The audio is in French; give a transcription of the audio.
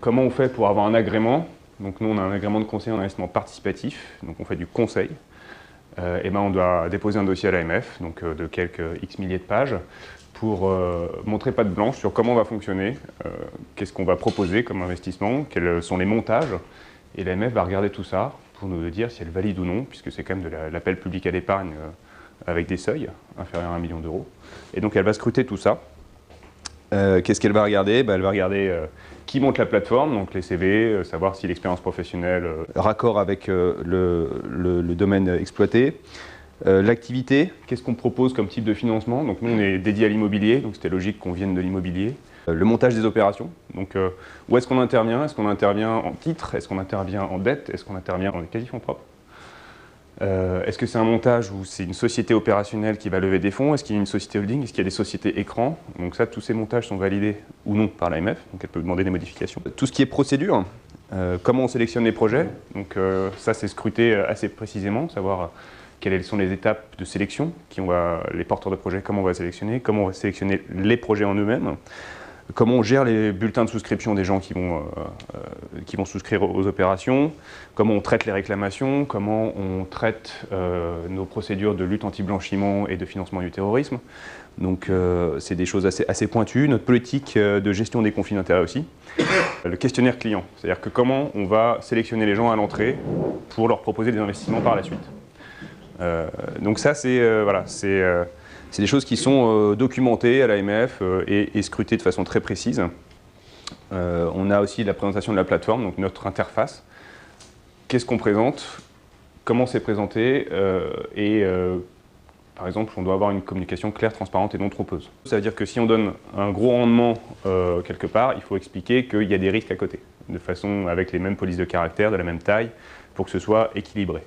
Comment on fait pour avoir un agrément? Donc nous, on a un agrément de conseil en investissement participatif, donc on fait du conseil. Et ben on doit déposer un dossier à l'AMF, donc de quelques X milliers de pages, pour montrer patte blanche sur comment on va fonctionner, qu'est-ce qu'on va proposer comme investissement, quels sont les montages. Et l'AMF va regarder tout ça pour nous dire si elle valide ou non, puisque c'est quand même de l'appel public à l'épargne avec des seuils inférieurs à 1 million d'euros. Et donc elle va scruter tout ça. Qu'est-ce qu'elle va regarder? Elle va regarder qui monte la plateforme, donc les CV, savoir si l'expérience professionnelle raccord avec le domaine exploité. L'activité, qu'est-ce qu'on propose comme type de financement? Donc nous on est dédié à l'immobilier, donc c'était logique qu'on vienne de l'immobilier. Le montage des opérations, donc où est-ce qu'on intervient? Est-ce qu'on intervient en titre? Est-ce qu'on intervient en dette? Est-ce qu'on intervient en quasi-fonds propres? Est-ce que c'est un montage où c'est une société opérationnelle qui va lever des fonds? Est-ce qu'il y a une société holding? Est-ce qu'il y a des sociétés écrans? Donc ça, tous ces montages sont validés ou non par l'AMF, donc elle peut demander des modifications. Tout ce qui est procédure, comment on sélectionne les projets, donc ça c'est scruté assez précisément, savoir quelles sont les étapes de sélection, les porteurs de projets, comment on va sélectionner les projets en eux-mêmes. Comment on gère les bulletins de souscription des gens qui vont souscrire aux opérations, comment on traite les réclamations, comment on traite nos procédures de lutte anti-blanchiment et de financement du terrorisme. Donc c'est des choses assez pointues. Notre politique de gestion des conflits d'intérêts aussi. Le questionnaire client, c'est-à-dire que comment on va sélectionner les gens à l'entrée pour leur proposer des investissements par la suite. Donc ça c'est des choses qui sont documentées à l'AMF et scrutées de façon très précise. On a aussi la présentation de la plateforme, donc notre interface. Qu'est-ce qu'on présente? Comment c'est présenté? Par exemple, on doit avoir une communication claire, transparente et non trompeuse. Ça veut dire que si on donne un gros rendement quelque part, il faut expliquer qu'il y a des risques à côté, de façon avec les mêmes polices de caractère, de la même taille, pour que ce soit équilibré.